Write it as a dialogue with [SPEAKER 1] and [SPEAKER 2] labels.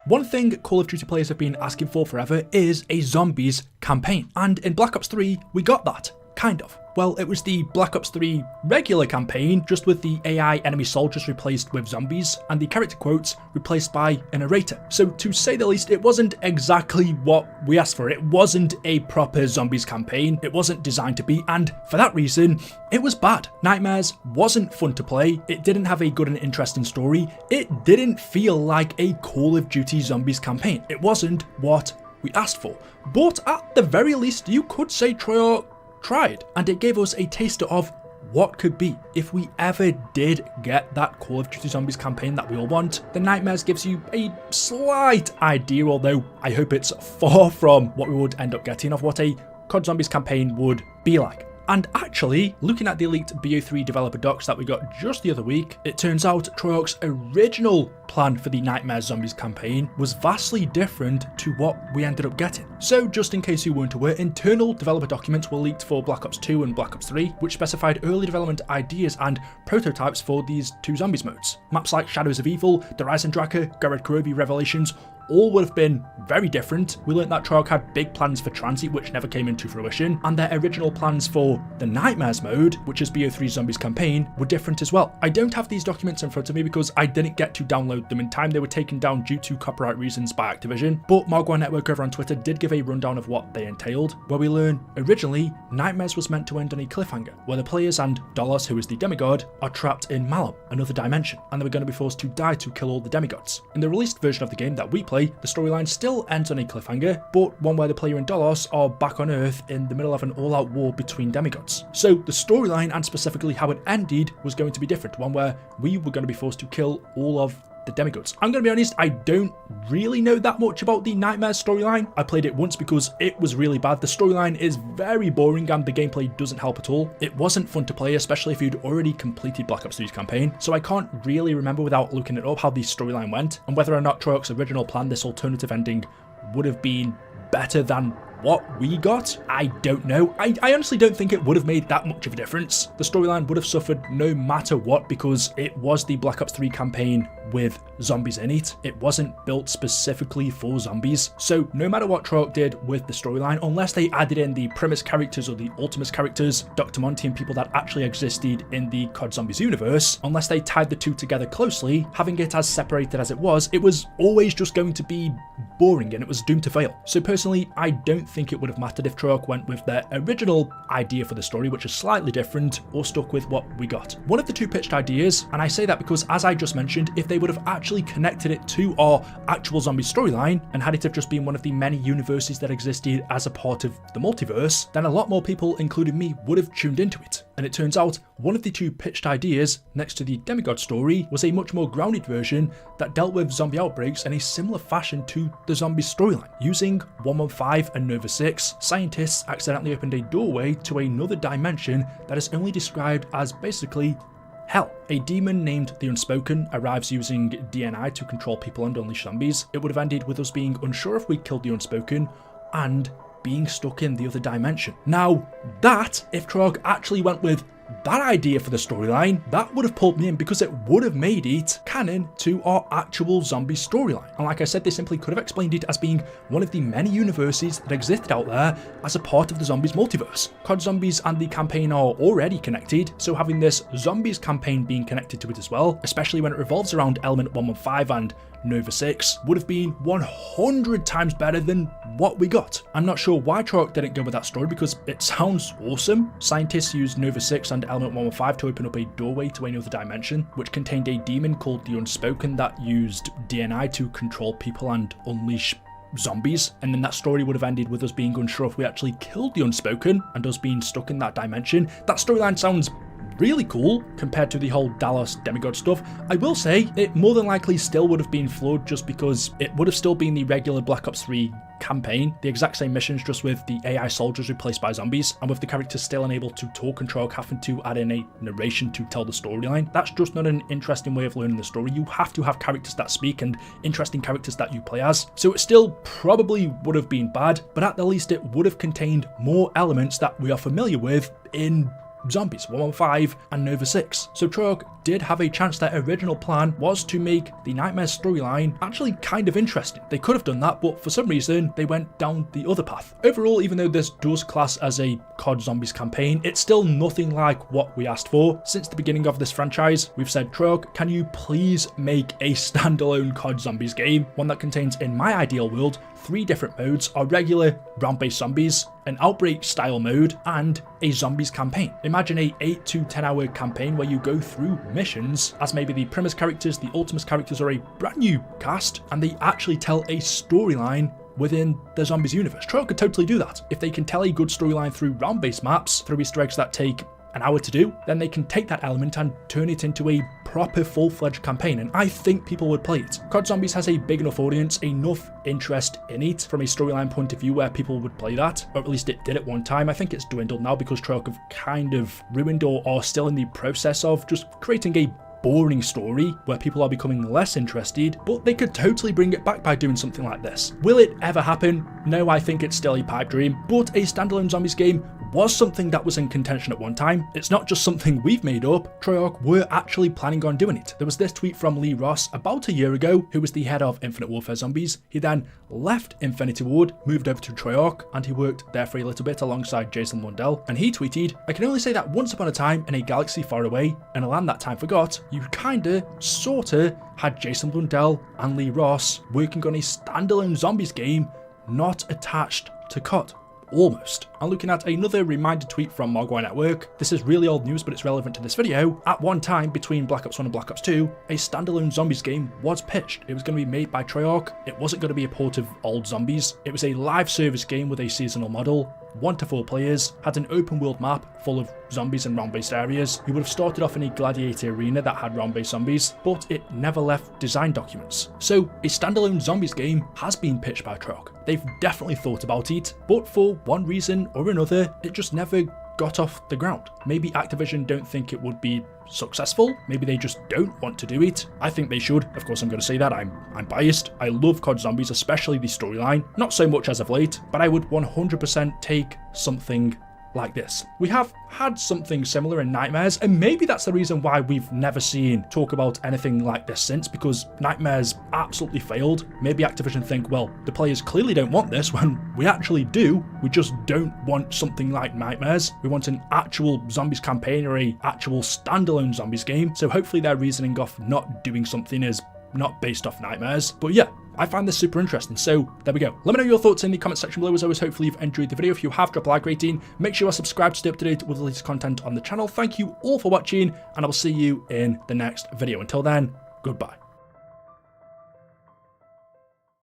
[SPEAKER 1] One thing Call of Duty players have been asking for forever is a zombies campaign, and in Black Ops 3 we got that. Kind of. Well, it was the Black Ops 3 regular campaign, just with the AI enemy soldiers replaced with zombies, and the character quotes replaced by a narrator. So to say the least, it wasn't exactly what we asked for. It wasn't a proper zombies campaign. It wasn't designed to be, and for that reason, it was bad. Nightmares wasn't fun to play. It didn't have a good and interesting story. It didn't feel like a Call of Duty zombies campaign. It wasn't what we asked for. But at the very least, you could say Treyarch tried, and it gave us a taster of what could be if we ever did get that Call of Duty Zombies campaign that we all want. The Nightmares gives you a slight idea, although I hope it's far from what we would end up getting, of what a COD Zombies campaign would be like. And actually, looking at the leaked BO3 developer docs that we got just the other week, it turns out Treyarch's original plan for the Nightmare Zombies campaign was vastly different to what we ended up getting. So just in case you weren't aware, internal developer documents were leaked for Black Ops 2 and Black Ops 3, which specified early development ideas and prototypes for these two zombies modes. Maps like Shadows of Evil, The Rising Draka, Garrett Kurovi Revelations, all would have been very different. We learnt that Treyarch had big plans for Transit, which never came into fruition, and their original plans for the Nightmares mode, which is BO3 Zombies campaign, were different as well. I don't have these documents in front of me because I didn't get to download them in time. They were taken down due to copyright reasons by Activision, but Margwa Network over on Twitter did give a rundown of what they entailed, where we learn originally Nightmares was meant to end on a cliffhanger, where the players and Dolos, who is the demigod, are trapped in Malum, another dimension, and they were going to be forced to die to kill all the demigods. In the released version of the game that we play, the storyline still ends on a cliffhanger, but one where the player and Dolos are back on Earth in the middle of an all-out war between demigods. So the storyline, and specifically how it ended, was going to be different, one where we were going to be forced to kill all of the demigods. I'm going to be honest, I don't really know that much about the Nightmares storyline. I played it once because it was really bad. The storyline is very boring and the gameplay doesn't help at all. It wasn't fun to play, especially if you'd already completed Black Ops 3's campaign, so I can't really remember without looking it up how the storyline went, and whether or not Treyarch's original plan, this alternative ending, would have been better than what we got. I don't know. I honestly don't think it would have made that much of a difference. The storyline would have suffered no matter what because it was the Black Ops 3 campaign with zombies in it. It wasn't built specifically for zombies. So no matter what Treyarch did with the storyline, unless they added in the Primus characters or the Ultimus characters, Dr. Monty and people that actually existed in the COD Zombies universe, unless they tied the two together closely, having it as separated as it was always just going to be boring and it was doomed to fail. So personally, I don't think it would have mattered if Treyarch went with their original idea for the story, which is slightly different, or stuck with what we got. One of the two pitched ideas, and I say that because, as I just mentioned, if they would have actually connected it to our actual zombie storyline and had it have just been one of the many universes that existed as a part of the multiverse, then a lot more people, including me, would have tuned into it. And it turns out one of the two pitched ideas next to the demigod story was a much more grounded version that dealt with zombie outbreaks in a similar fashion to the zombie storyline. Using 115 and Nova 6, scientists accidentally opened a doorway to another dimension that is only described as basically hell. A demon named the Unspoken arrives using DNI to control people and unleash zombies. It would have ended with us being unsure if we killed the Unspoken and being stuck in the other dimension. Now that, if Treyarch actually went with that idea for the storyline, that would have pulled me in because it would have made it canon to our actual zombie storyline. And like I said, they simply could have explained it as being one of the many universes that existed out there as a part of the zombies multiverse. COD Zombies and the campaign are already connected, so having this zombies campaign being connected to it as well, especially when it revolves around element 115 and Nova 6, would have been 100 times better than what we got. I'm not sure why Treyarch didn't go with that story because it sounds awesome. Scientists used Nova 6 and element 115 to open up a doorway to another dimension, which contained a demon called the Unspoken that used DNI to control people and unleash zombies, and then that story would have ended with us being unsure if we actually killed the Unspoken and us being stuck in that dimension. That storyline sounds really cool compared to the whole Dallas demigod stuff. I will say it more than likely still would have been flawed just because it would have still been the regular Black Ops 3 campaign, the exact same missions, just with the AI soldiers replaced by zombies, and with the characters still unable to talk and Treyarch having to add in a narration to tell the storyline. That's just not an interesting way of learning the story. You have to have characters that speak and interesting characters that you play as. So it still probably would have been bad, but at the least it would have contained more elements that we are familiar with in zombies, 115 and Nova 6. So Treyarch did have a chance. Their original plan was to make the Nightmares storyline actually kind of interesting. They could have done that, but for some reason they went down the other path. Overall, even though this does class as a COD Zombies campaign, it's still nothing like what we asked for. Since the beginning of this franchise, we've said, Treyarch, can you please make a standalone COD Zombies game, one that contains, in my ideal world, 3 different modes: a regular round-based zombies, an outbreak style mode, and a zombies campaign. Imagine a 8 to 10 hour campaign where you go through missions as maybe the Primus characters, the Ultimus characters, or a brand new cast, and they actually tell a storyline within the zombies universe. Treyarch could totally do that. If they can tell a good storyline through round-based maps, through Easter eggs that take an hour to do, then they can take that element and turn it into a proper full-fledged campaign, and I think people would play it. COD Zombies has a big enough audience, enough interest in it from a storyline point of view where people would play that, or at least it did at one time. I think it's dwindled now because Treyarch have kind of ruined or are still in the process of just creating a boring story where people are becoming less interested, but they could totally bring it back by doing something like this. Will it ever happen? No, I think it's still a pipe dream, but a standalone zombies game was something that was in contention at one time. It's not just something we've made up. Treyarch were actually planning on doing it. There was this tweet from Lee Ross about a year ago, who was the head of Infinite Warfare Zombies. He then left Infinity Ward, moved over to Treyarch, and he worked there for a little bit alongside Jason Lundell. And he tweeted, "I can only say that once upon a time in a galaxy far away, in a land that time forgot, you kinda, sorta had Jason Lundell and Lee Ross working on a standalone zombies game not attached to COD." Almost. And looking at another reminder tweet from Mogwai Network, this is really old news but it's relevant to this video. At one time between Black Ops 1 and Black Ops 2, a standalone zombies game was pitched. It was going to be made by Treyarch. It wasn't going to be a port of old zombies. It was a live service game with a seasonal model, 1 to 4 players, had an open world map full of zombies and round-based areas. You would have started off in a gladiator arena that had round-based zombies, but it never left design documents. So a standalone zombies game has been pitched by Treyarch. They've definitely thought about it, but for one reason or another, it just never got off the ground. Maybe Activision don't think it would be successful. Maybe they just don't want to do it. I think they should. Of course, I'm going to say that. I'm biased. I love COD Zombies, especially the storyline. Not so much as of late, but I would 100% take something like this. We have had something similar in Nightmares, and maybe that's the reason why we've never seen talk about anything like this since, because Nightmares absolutely failed. Maybe Activision think, well, the players clearly don't want this, when we actually do. We just don't want something like Nightmares. We want an actual zombies campaign or a actual standalone zombies game. So hopefully their reasoning of not doing something is not based off Nightmares. But yeah, I find this super interesting, so there we go. Let me know your thoughts in the comment section below. As always, hopefully you've enjoyed the video. If you have, drop a like rating. Make sure you are subscribed to stay up to date with the latest content on the channel. Thank you all for watching, and I will see you in the next video. Until then, goodbye.